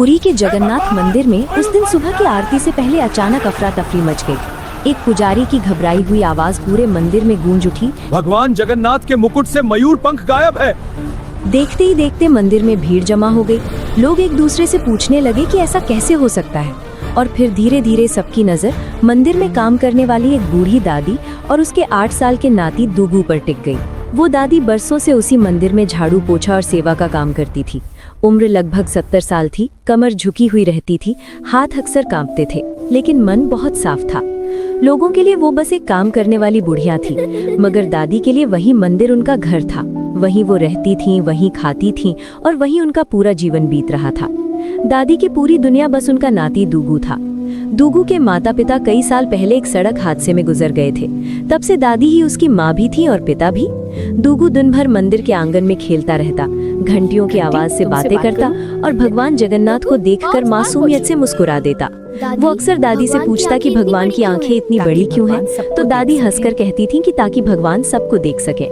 पुरी के जगन्नाथ मंदिर में उस दिन सुबह की आरती से पहले अचानक अफरा तफरी मच गई। एक पुजारी की घबराई हुई आवाज पूरे मंदिर में गूंज उठी, भगवान जगन्नाथ के मुकुट से मयूर पंख गायब है। देखते ही देखते मंदिर में भीड़ जमा हो गई। लोग एक दूसरे से पूछने लगे कि ऐसा कैसे हो सकता है। और फिर धीरे धीरे सबकी नजर मंदिर में काम करने वाली एक बूढ़ी दादी और उसके 8 साल के नाती दुगू पर टिक गई। वो दादी बरसों से उसी मंदिर में झाड़ू पोछा और सेवा का काम करती थी। उम्र लगभग 70 साल थी, कमर झुकी हुई रहती थी, हाथ अक्सर कांपते थे, लेकिन मन बहुत साफ था। लोगों के लिए वो बस एक काम करने वाली बुढ़िया थी, मगर दादी के लिए वही मंदिर उनका घर था। वहीं वो रहती थीं, वहीं खाती थीं और वहीं उनका पूरा जीवन बीत रहा था। दादी की पूरी दुनिया बस उनका नाती दुगू था। दुगू के माता पिता कई साल पहले एक सड़क हादसे में गुजर गए थे। तब से दादी ही उसकी माँ भी थी और पिता भी। दुगू दिन भर मंदिर के आंगन में खेलता रहता, घंटियों की आवाज से बातें करता और भगवान जगन्नाथ को देखकर मासूमियत से मुस्कुरा देता। वो अक्सर दादी से पूछता कि भगवान की आंखें इतनी बड़ी क्यों हैं, तो दादी हंसकर कहती थी कि ताकि भगवान सबको देख सके।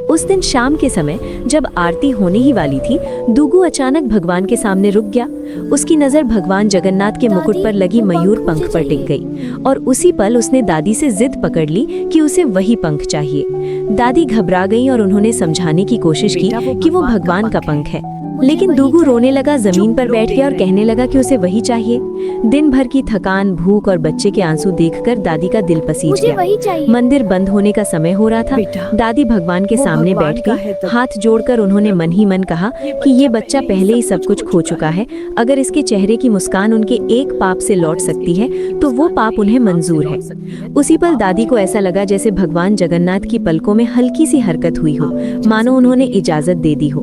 उस दिन शाम के समय जब आरती होने ही वाली थी, दुगू अचानक भगवान के सामने रुक गया। उसकी नजर भगवान जगन्नाथ के मुकुट पर लगी मयूर पंख पर टिक गई और उसी पल उसने दादी से जिद पकड़ ली कि उसे वही पंख चाहिए। दादी घबरा गई और उन्होंने समझाने की कोशिश की कि वो भगवान का पंख है, लेकिन दुगू रोने लगा, जमीन पर बैठ गया और कहने लगा कि उसे वही चाहिए। दिन भर की थकान, भूख और बच्चे के आंसू देखकर दादी का दिल पसीज गया। मंदिर बंद होने का समय हो रहा था। दादी भगवान के सामने बैठ गई, हाथ जोड़कर उन्होंने मन ही मन कहा कि ये बच्चा पहले ही सब कुछ खो चुका है। अगर इसके चेहरे की मुस्कान उनके एक पाप से लौट सकती है तो वो पाप उन्हें मंजूर है। उसी पल दादी को ऐसा लगा जैसे भगवान जगन्नाथ की पलकों में हल्की सी हरकत हुई हो, मानो उन्होंने इजाजत दे दी हो।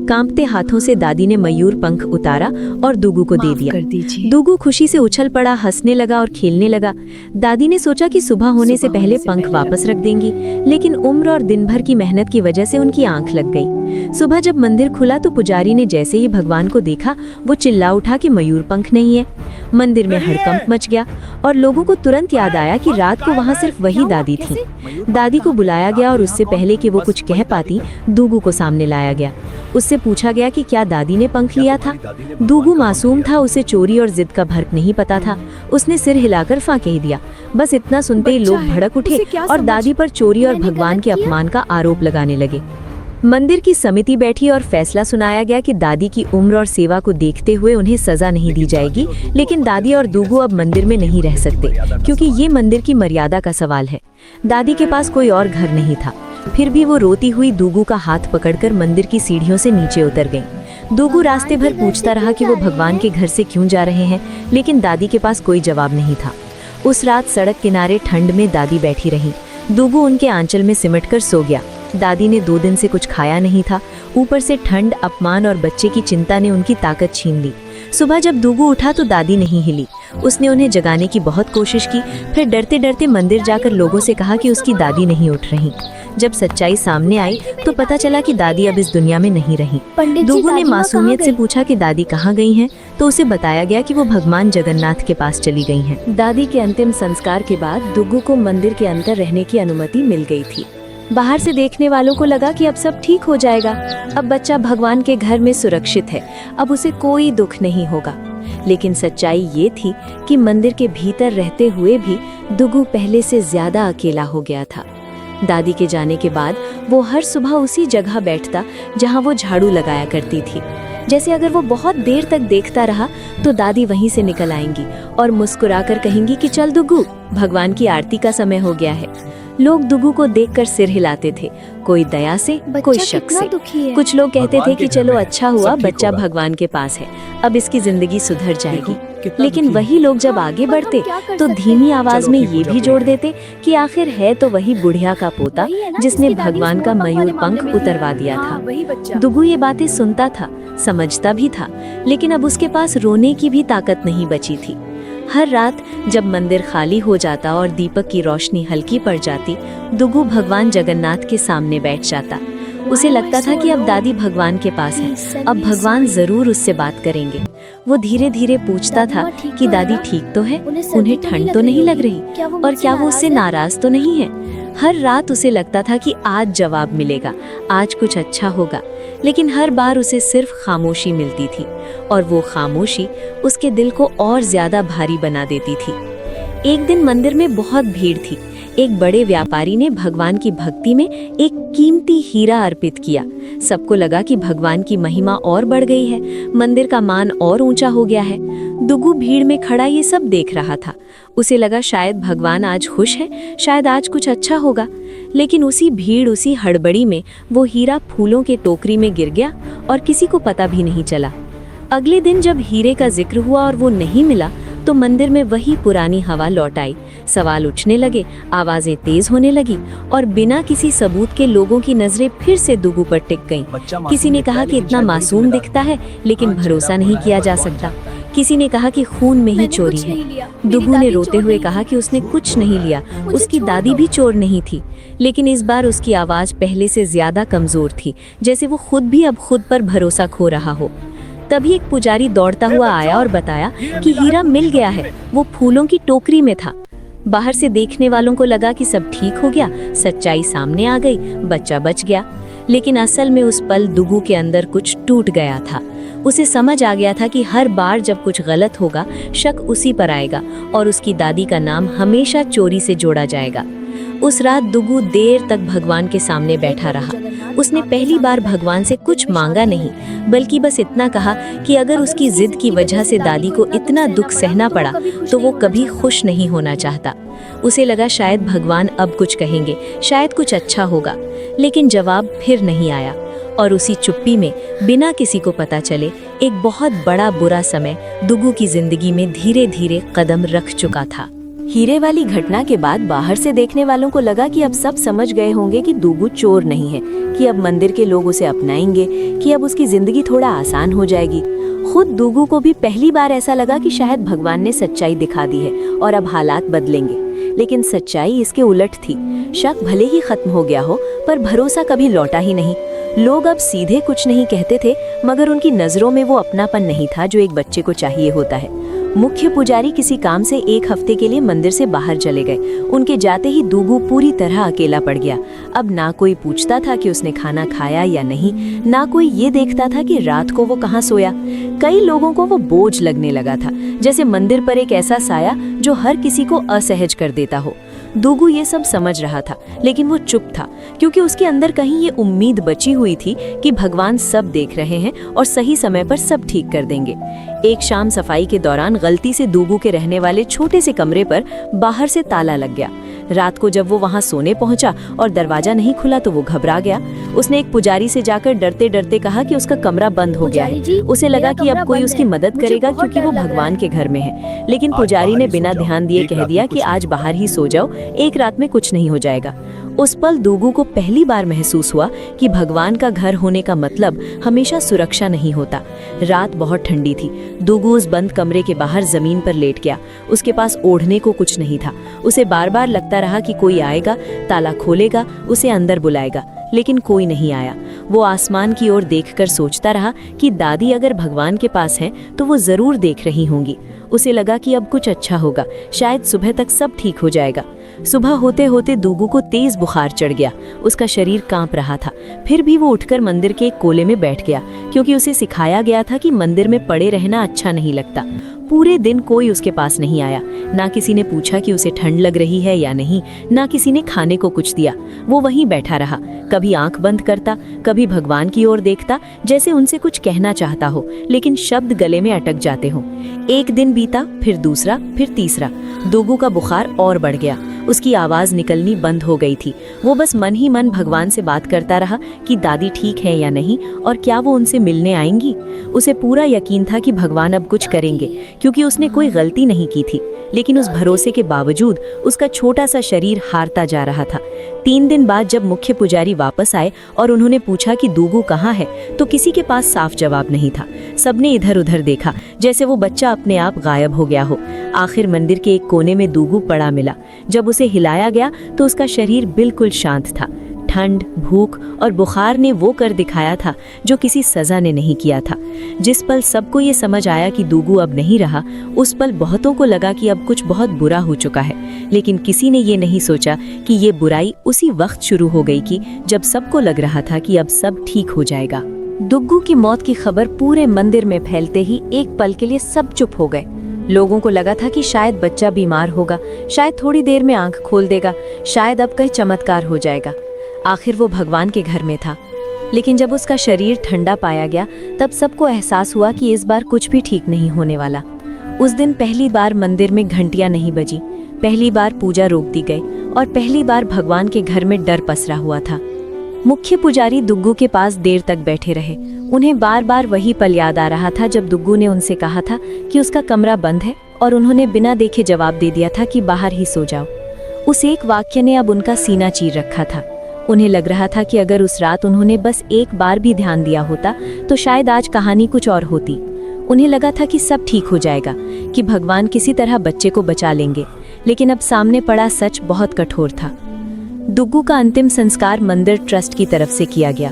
कांपते हाथों से दादी ने मयूर पंख उतारा और दुगू को दे दिया। दुगू खुशी से उछल पड़ा, हंसने लगा और खेलने लगा। दादी ने सोचा कि सुबह होने से पहले पंख वापस रख देंगी, लेकिन उम्र और दिन भर की मेहनत की वजह से उनकी आंख लग गई। सुबह जब मंदिर खुला तो पुजारी ने जैसे ही भगवान को देखा, वो चिल्ला उठा कि मयूर पंख नहीं है। मंदिर में हड़कंप मच गया और लोगों को तुरंत याद आया कि रात को वहाँ सिर्फ वही दादी थी। दादी को बुलाया गया और उससे पहले कि वो कुछ कह पाती, दुगू को सामने लाया गया। उससे पूछा गया कि क्या दादी ने पंख लिया था। दुगू मासूम था, उसे चोरी और जिद का फर्क नहीं पता था। उसने सिर हिलाकर फां कह दिया। बस इतना सुनते ही लोग भड़क उठे और दादी पर चोरी और भगवान के अपमान का आरोप लगाने लगे। मंदिर की समिति बैठी और फैसला सुनाया गया कि दादी की उम्र और सेवा को देखते हुए उन्हें सजा नहीं दी जाएगी, लेकिन दादी और दुगू अब मंदिर में नहीं रह सकते, क्योंकि ये मंदिर की मर्यादा का सवाल है। दादी के पास कोई और घर नहीं था। फिर भी वो रोती हुई दुगू का हाथ पकड़कर मंदिर की सीढ़ियों से नीचे उतर गई। दुगू रास्ते भर पूछता रहा कि वो भगवान के घर से क्यों जा रहे हैं, लेकिन दादी के पास कोई जवाब नहीं था। उस रात सड़क किनारे ठंड में दादी बैठी रही। दुगू उनके आंचल में सिमटकर सो गया। दादी ने 2 दिन से कुछ खाया नहीं था। ऊपर से ठंड, अपमान और बच्चे की चिंता ने उनकी ताकत छीन ली। सुबह जब दुगू उठा तो दादी नहीं हिली। उसने उन्हें जगाने की बहुत कोशिश की, फिर डरते डरते मंदिर जाकर लोगों से कहा कि उसकी दादी नहीं उठ रही। जब सच्चाई सामने आई तो पता चला कि दादी अब इस दुनिया में नहीं रही। दुगू ने मासूमियत से पूछा कि दादी कहाँ गई हैं, तो उसे बताया गया कि वो भगवान जगन्नाथ के पास चली गई हैं। दादी के अंतिम संस्कार के बाद दुगू को मंदिर के अंदर रहने की अनुमति मिल गई थी। बाहर से देखने वालों को लगा कि अब सब ठीक हो जाएगा। अब बच्चा भगवान के घर में सुरक्षित है, अब उसे कोई दुख नहीं होगा। लेकिन सच्चाई ये थी कि मंदिर के भीतर रहते हुए भी दुगू पहले से ज्यादा अकेला हो गया था। दादी के जाने के बाद वो हर सुबह उसी जगह बैठता जहां वो झाड़ू लगाया करती थी। जैसे अगर वो बहुत देर तक देखता रहा तो दादी वहीं से निकल आएंगी और मुस्कुराकर कहेंगी कि चल दुगू, भगवान की आरती का समय हो गया है। लोग दुगू को देखकर सिर हिलाते थे, कोई दया से, कोई शक से। कुछ लोग कहते थे कि चलो अच्छा हुआ बच्चा भगवान के पास है, अब इसकी जिंदगी सुधर जाएगी। लेकिन वही लोग जब आगे बढ़ते तो धीमी आवाज में ये भी जोड़ देते कि आखिर है तो वही बुढ़िया का पोता जिसने भगवान का मयूर पंख उतरवा दिया था। दुगू ये बातें सुनता था, समझता भी था, लेकिन अब उसके पास रोने की भी ताकत नहीं बची थी। हर रात जब मंदिर खाली हो जाता और दीपक की रोशनी हल्की पड़ जाती, दुगू भगवान जगन्नाथ के सामने बैठ जाता। उसे लगता था कि अब दादी भगवान के पास है, अब भगवान जरूर उससे बात करेंगे। वो धीरे धीरे पूछता था कि दादी ठीक तो है, उन्हें ठंड तो नहीं लग रही, और क्या वो उससे नाराज तो नहीं है। हर रात उसे लगता था कि आज जवाब मिलेगा, आज कुछ अच्छा होगा, लेकिन हर बार उसे सिर्फ खामोशी मिलती थी। और वो खामोशी उसके दिल को और ज्यादा भारी बना देती थी। एक दिन मंदिर में बहुत भीड़ थी। एक बड़े व्यापारी ने भगवान की भक्ति में एक कीमती हीरा अर्पित किया। सबको लगा कि भगवान की महिमा और बढ़ गई है, मंदिर का मान और ऊंचा हो गया है। दुगु भीड़ में खड़ा ये सब देख रहा था। उसे लगा शायद भगवान आज खुश है, शायद आज कुछ अच्छा होगा। लेकिन उसी भीड़, उसी हड़बड़ी में वो हीरा फूलों के टोकरी में गिर गया और किसी को पता भी नहीं चला। अगले दिन जब हीरे का जिक्र हुआ और वो नहीं मिला तो मंदिर में वही पुरानी हवा लौट आई। सवाल उठने लगे, आवाजें तेज होने लगी और बिना किसी सबूत के लोगों की नजरें फिर से दुगु पर टिक गईं। किसी ने कहा कि इतना मासूम दिखता है, लेकिन भरोसा नहीं किया जा सकता। किसी ने कहा कि खून में ही चोरी है। दुगु ने रोते हुए कहा कि उसने कुछ नहीं लिया, उसकी दादी भी चोर नहीं थी। लेकिन इस बार उसकी आवाज पहले से ज्यादा कमजोर थी, जैसे वो खुद भी अब खुद पर भरोसा खो रहा हो। तभी एक पुजारी दौड़ता हुआ आया और बताया कि हीरा मिल गया है, वो फूलों की टोकरी में था। बाहर से देखने वालों को लगा कि सब ठीक हो गया, सच्चाई सामने आ गई, बच्चा बच गया। लेकिन असल में उस पल दुगु के अंदर कुछ टूट गया था। उसे समझ आ गया था कि हर बार जब कुछ गलत होगा, शक उसी पर आएगा और उसकी दादी का नाम हमेशा चोरी से जोड़ा जाएगा। उस रात दुगु देर तक भगवान के सामने बैठा रहा। उसने पहली बार भगवान से कुछ मांगा नहीं, बल्कि बस इतना कहा कि अगर उसकी जिद की वजह से दादी को इतना दुख सहना पड़ा तो वो कभी खुश नहीं होना चाहता। उसे लगा शायद भगवान अब कुछ कहेंगे, शायद कुछ अच्छा होगा। लेकिन जवाब फिर नहीं आया और उसी चुप्पी में बिना किसी को पता चले एक बहुत बड़ा बुरा समय दुगु की जिंदगी में धीरे धीरे कदम रख चुका था। हीरे वाली घटना के बाद बाहर से देखने वालों को लगा कि अब सब समझ गए होंगे कि दुगु चोर नहीं है, कि अब मंदिर के लोग उसे अपनाएंगे, कि अब उसकी जिंदगी थोड़ा आसान हो जाएगी। खुद दुगु को भी पहली बार ऐसा लगा कि शायद भगवान ने सच्चाई दिखा दी है और अब हालात बदलेंगे। लेकिन सच्चाई इसके उलट थी। शक भले ही खत्म हो गया हो, पर भरोसा कभी लौटा ही नहीं। लोग अब सीधे कुछ नहीं कहते थे, मगर उनकी नजरों में वो अपनापन नहीं था जो एक बच्चे को चाहिए होता है। मुख्य पुजारी किसी काम से एक हफ्ते के लिए मंदिर से बाहर चले गए। उनके जाते ही दुगु पूरी तरह अकेला पड़ गया। अब ना कोई पूछता था कि उसने खाना खाया या नहीं, ना कोई ये देखता था कि रात को वो कहाँ सोया। कई लोगों को वो बोझ लगने लगा था, जैसे मंदिर पर एक ऐसा साया जो हर किसी को असहज कर देता हो। दुगु ये सब समझ रहा था, लेकिन वो चुप था, क्योंकि उसके अंदर कहीं ये उम्मीद बची हुई थी कि भगवान सब देख रहे हैं और सही समय पर सब ठीक कर देंगे। एक शाम सफाई के दौरान गलती से दुगु के रहने वाले छोटे से कमरे पर बाहर से ताला लग गया। रात को जब वो वहां सोने पहुंचा और दरवाजा नहीं खुला तो वो घबरा गया। उसने एक पुजारी से जाकर डरते डरते कहा कि उसका कमरा बंद हो गया है। उसे लगा कि अब कोई उसकी मदद करेगा, क्योंकि वो भगवान के घर में है। लेकिन पुजारी ने बिना ध्यान दिए कह दिया कि आज बाहर ही सो जाओ, एक रात में कुछ नहीं हो जाएगा। उस पल दुगु को पहली बार महसूस हुआ कि भगवान का घर होने का मतलब हमेशा सुरक्षा नहीं होता। रात बहुत ठंडी थी। दुगु उस बंद कमरे के बाहर जमीन पर लेट गया। उसके पास ओढ़ने को कुछ नहीं था। उसे बार बार लगता रहा कि कोई आएगा, ताला खोलेगा, उसे अंदर बुलाएगा, लेकिन कोई नहीं आया। वो आसमान की ओर देखकर सोचता रहा कि दादी अगर भगवान के पास हैं तो वो जरूर देख रही होंगी। उसे लगा कि अब कुछ अच्छा होगा, शायद सुबह तक सब ठीक हो जाएगा। सुबह होते होते दुगु को तेज बुखार चढ़ गया। उसका शरीर कांप रहा था। फिर भी वो उठकर मंदिर के एक कोने में बैठ गया, क्योंकि उसे सिखाया गया था कि मंदिर में पड़े रहना अच्छा नहीं लगता। पूरे दिन कोई उसके पास नहीं आया। ना किसी ने पूछा कि उसे ठंड लग रही है या नहीं, ना किसी ने खाने को कुछ दिया। वो वहीं बैठा रहा, कभी आंख बंद करता, कभी भगवान की ओर देखता, जैसे उनसे कुछ कहना चाहता हो, लेकिन शब्द गले में अटक जाते हो। एक दिन बीता, फिर दूसरा, फिर तीसरा। दुगु का बुखार और बढ़ गया। उसकी आवाज निकलनी बंद हो गई थी। वो बस मन ही मन भगवान से बात करता रहा कि दादी ठीक है या नहीं, और क्या वो उनसे मिलने आएंगी। उसे पूरा यकीन था कि भगवान अब कुछ करेंगे, क्योंकि उसने कोई गलती नहीं की थी। लेकिन उस भरोसे के बावजूद उसका छोटा सा शरीर हारता जा रहा था। 3 दिन बाद जब मुख्य पुजारी वापस आए और उन्होंने पूछा कि दुगु कहाँ है, तो किसी के पास साफ जवाब नहीं था। सबने इधर उधर देखा, जैसे वो बच्चा अपने आप गायब हो गया हो। आखिर मंदिर के एक कोने में दुगु पड़ा मिला। जब उसे हिलाया गया तो उसका शरीर बिल्कुल शांत था। ठंड, भूख और बुखार ने वो कर दिखाया था जो किसी सजा ने नहीं किया था। जिस पल सबको ये समझ आया कि दुगु अब नहीं रहा, उस पल बहुतों को लगा कि अब कुछ बहुत बुरा हो चुका है। लेकिन किसी ने ये नहीं सोचा कि ये बुराई उसी वक्त शुरू हो गई कि जब सबको लग रहा था कि अब सब ठीक हो जाएगा। दुग्गू की मौत की खबर पूरे मंदिर में फैलते ही एक पल के लिए सब चुप हो गए। लोगों को लगा था कि शायद बच्चा बीमार होगा, शायद थोड़ी देर में आंख खोल देगा, शायद अब कहीं चमत्कार हो जाएगा। आखिर वो भगवान के घर में था। लेकिन जब उसका शरीर ठंडा पाया गया तब सबको एहसास हुआ कि इस बार कुछ भी ठीक नहीं होने वाला। उस दिन पहली बार मंदिर में घंटियां नहीं बजी, पहली बार पूजा रोक दी गई और पहली बार भगवान के घर में डर पसरा हुआ था। मुख्य पुजारी दुग्गू के पास देर तक बैठे रहे। उन्हें बार बार वही पल याद आ रहा था जब दुग्गू ने उनसे कहा था कि उसका कमरा बंद है और उन्होंने बिना देखे जवाब दे दिया था कि बाहर ही सो जाओ। उस एक वाक्य ने अब उनका सीना चीर रखा था। उन्हें लग रहा था कि अगर उस रात उन्होंने बस एक बार भी ध्यान दिया होता तो शायद आज कहानी कुछ और होती। उन्हें लगा था कि सब ठीक हो जाएगा, कि भगवान किसी तरह बच्चे को बचा लेंगे। लेकिन अब सामने पड़ा सच बहुत कठोर था। दुग्गू का अंतिम संस्कार मंदिर ट्रस्ट की तरफ से किया गया।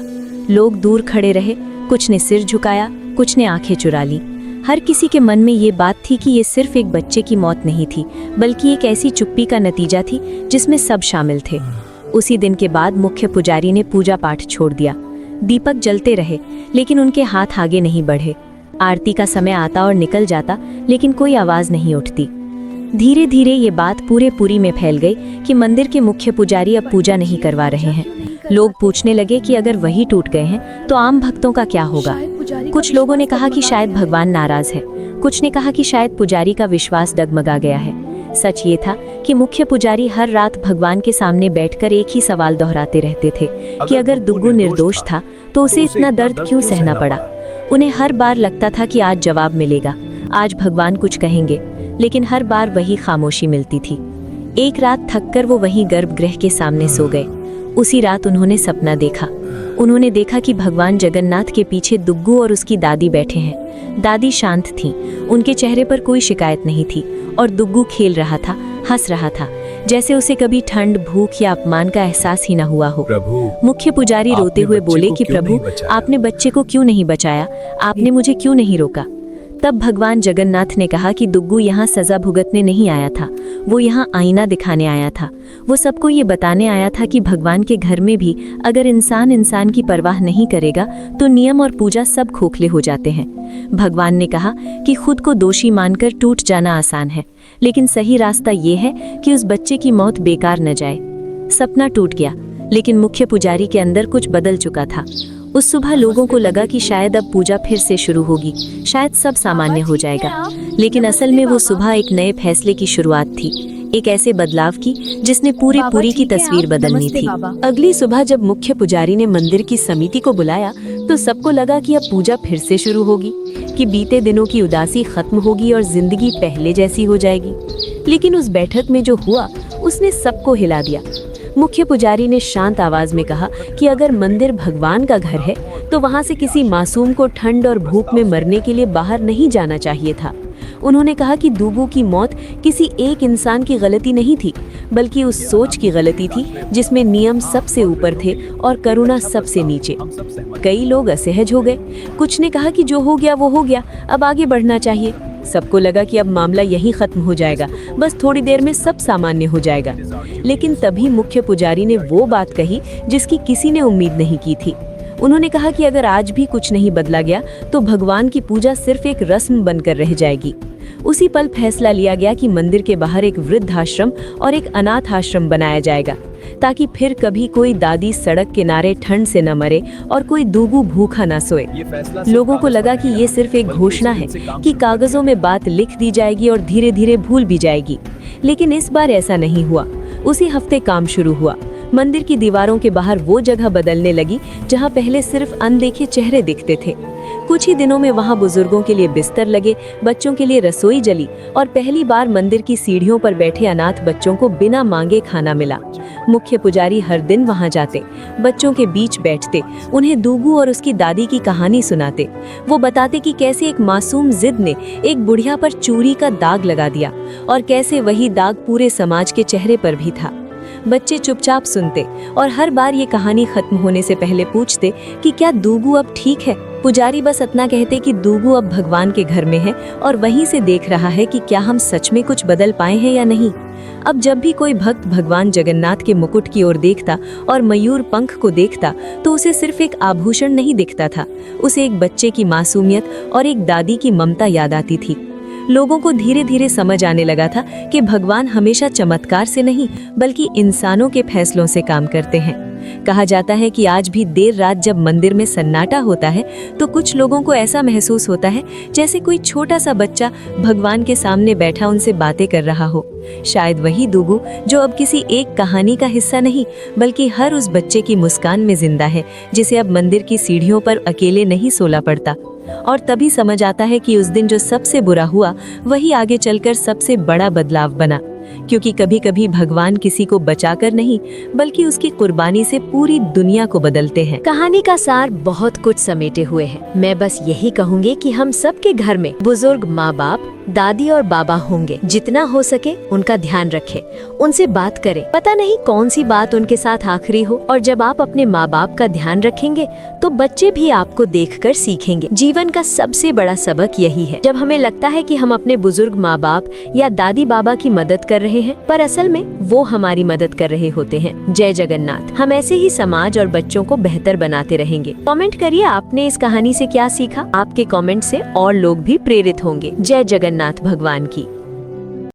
लोग दूर खड़े रहे, कुछ ने सिर झुकाया, कुछ ने आंखें चुरा ली। हर किसी के मन में ये बात थी कि ये सिर्फ एक बच्चे की मौत नहीं थी, बल्कि एक ऐसी चुप्पी का नतीजा थी जिसमें सब शामिल थे। उसी दिन के बाद मुख्य पुजारी ने पूजा पाठ छोड़ दिया। दीपक जलते रहे, लेकिन उनके हाथ आगे नहीं बढ़े। आरती का समय आता और निकल जाता, लेकिन कोई आवाज नहीं उठती। धीरे धीरे ये बात पूरे पुरी में फैल गई कि मंदिर के मुख्य पुजारी अब पूजा नहीं करवा रहे हैं। लोग पूछने लगे कि अगर वही टूट गए हैं तो आम भक्तों का क्या होगा। कुछ लोगों ने कहा कि शायद भगवान नाराज है, कुछ ने कहा कि शायद पुजारी का विश्वास डगमगा गया है। सच ये था कि मुख्य पुजारी हर रात भगवान के सामने बैठकर एक ही सवाल दोहराते रहते थे कि अगर दुग्गू निर्दोष था तो उसे इतना दर्द क्यों सहना पड़ा। उन्हें हर बार लगता था कि आज जवाब मिलेगा, आज भगवान कुछ कहेंगे, लेकिन हर बार वही खामोशी मिलती थी। एक रात थककर वो वहीं गर्भगृह के सामने सो गए। उसी रात उन्होंने सपना देखा। उन्होंने देखा कि भगवान जगन्नाथ के पीछे दुग्गू और उसकी दादी बैठे हैं। दादी शांत थीं, उनके चेहरे पर कोई शिकायत नहीं थी और दुग्गू खेल रहा था, हंस रहा था, जैसे उसे कभी ठंड, भूख या अपमान का एहसास ही न हुआ हो। मुख्य पुजारी रोते हुए बोले कि प्रभु, आपने बच्चे को क्यों नहीं बचाया, आपने मुझे क्यों नहीं रोका। तब भगवान जगन्नाथ ने कहा कि दुग्गू यहाँ सजा भुगतने नहीं आया था, वो यहाँ आईना दिखाने आया था। वो सबको ये बताने आया था कि भगवान के घर में भी अगर इंसान इंसान की परवाह नहीं करेगा तो नियम और पूजा सब खोखले हो जाते हैं। भगवान ने कहा कि खुद को दोषी मानकर टूट जाना आसान है, लेकिन सही रास्ता ये है कि उस बच्चे की मौत बेकार न जाए। सपना टूट गया, लेकिन मुख्य पुजारी के अंदर कुछ बदल चुका था। उस सुबह लोगों को लगा कि शायद अब पूजा फिर से शुरू होगी, शायद सब सामान्य हो जाएगा। लेकिन असल में वो सुबह एक नए फैसले की शुरुआत थी, एक ऐसे बदलाव की जिसने पूरी पुरी की तस्वीर बदलनी थी। अगली सुबह जब मुख्य पुजारी ने मंदिर की समिति को बुलाया तो सबको लगा कि अब पूजा फिर से शुरू होगी, कि बीते दिनों की उदासी खत्म होगी और जिंदगी पहले जैसी हो जाएगी। लेकिन उस बैठक में जो हुआ उसने सबको हिला दिया। मुख्य पुजारी ने शांत आवाज में कहा कि अगर मंदिर भगवान का घर है तो वहां से किसी मासूम को ठंड और भूख में मरने के लिए बाहर नहीं जाना चाहिए था। उन्होंने कहा कि दुग्गू की मौत किसी एक इंसान की गलती नहीं थी, बल्कि उस सोच की गलती थी जिसमें नियम सबसे ऊपर थे और करुणा सबसे नीचे। कई लोग असहज हो गए। कुछ ने कहा कि जो हो गया वो हो गया, अब आगे बढ़ना चाहिए। सबको लगा कि अब मामला यहीं खत्म हो जाएगा, बस थोड़ी देर में सब सामान्य हो जाएगा। लेकिन तभी मुख्य पुजारी ने वो बात कही जिसकी किसी ने उम्मीद नहीं की थी। उन्होंने कहा कि अगर आज भी कुछ नहीं बदला गया तो भगवान की पूजा सिर्फ एक रस्म बनकर रह जाएगी। उसी पल फैसला लिया गया कि मंदिर के बाहर एक वृद्धाश्रम और एक अनाथ आश्रम बनाया जाएगा, ताकि फिर कभी कोई दादी सड़क किनारे ठंड से न मरे और कोई दुग्गू भूखा न सोए। लोगों को लगा कि ये सिर्फ एक घोषणा है, कि कागजों में बात लिख दी जाएगी और धीरे धीरे भूल भी जाएगी। लेकिन इस बार ऐसा नहीं हुआ। उसी हफ्ते काम शुरू हुआ। मंदिर की दीवारों के बाहर वो जगह बदलने लगी जहां पहले सिर्फ अनदेखे चेहरे दिखते थे। कुछ ही दिनों में वहां बुजुर्गों के लिए बिस्तर लगे, बच्चों के लिए रसोई जली और पहली बार मंदिर की सीढ़ियों पर बैठे अनाथ बच्चों को बिना मांगे खाना मिला। मुख्य पुजारी हर दिन वहां जाते, बच्चों के बीच बैठते, उन्हें दुग्गू और उसकी दादी की कहानी सुनाते। वो बताते कि कैसे एक मासूम जिद ने एक बुढ़िया पर चूड़ी का दाग लगा दिया और कैसे वही दाग पूरे समाज के चेहरे पर भी था। बच्चे चुपचाप सुनते और हर बार ये कहानी खत्म होने से पहले पूछते कि क्या दूगू अब ठीक है। पुजारी बस इतना कहते कि दूगू अब भगवान के घर में है और वहीं से देख रहा है कि क्या हम सच में कुछ बदल पाए हैं या नहीं। अब जब भी कोई भक्त भगवान जगन्नाथ के मुकुट की ओर देखता और मयूर पंख को देखता तो उसे सिर्फ एक आभूषण नहीं दिखता था, उसे एक बच्चे की मासूमियत और एक दादी की ममता याद आती थी। लोगों को धीरे धीरे समझ आने लगा था कि भगवान हमेशा चमत्कार से नहीं बल्कि इंसानों के फैसलों से काम करते हैं। कहा जाता है कि आज भी देर रात जब मंदिर में सन्नाटा होता है तो कुछ लोगों को ऐसा महसूस होता है जैसे कोई छोटा सा बच्चा भगवान के सामने बैठा उनसे बातें कर रहा हो। शायद वही दूगू जो अब किसी एक कहानी का हिस्सा नहीं बल्कि हर उस बच्चे की मुस्कान में जिंदा है, जिसे अब मंदिर की सीढ़ियों पर अकेले नहीं सोना पड़ता। और तभी समझ आता है कि उस दिन जो सबसे बुरा हुआ वही आगे चलकर सबसे बड़ा बदलाव बना, क्योंकि कभी कभी भगवान किसी को बचाकर नहीं बल्कि उसकी कुर्बानी से पूरी दुनिया को बदलते हैं। कहानी का सार बहुत कुछ समेटे हुए है। मैं बस यही कहूँगी कि हम सबके घर में बुजुर्ग माँ बाप, दादी और बाबा होंगे। जितना हो सके उनका ध्यान रखें, उनसे बात करें। पता नहीं कौन सी बात उनके साथ आखिरी हो, और जब आप अपने माँ बाप का ध्यान रखेंगे तो बच्चे भी आपको देखकर सीखेंगे। जीवन का सबसे बड़ा सबक यही है। जब हमें लगता है कि हम अपने बुजुर्ग माँ बाप या दादी बाबा की मदद कर रहे हैं, पर असल में वो हमारी मदद कर रहे होते हैं। जय जगन्नाथ। हम ऐसे ही समाज और बच्चों को बेहतर बनाते रहेंगे। कमेंट करिए आपने इस कहानी से क्या सीखा। आपके कमेंट से और लोग भी प्रेरित होंगे। जय जगन्नाथ भगवान की।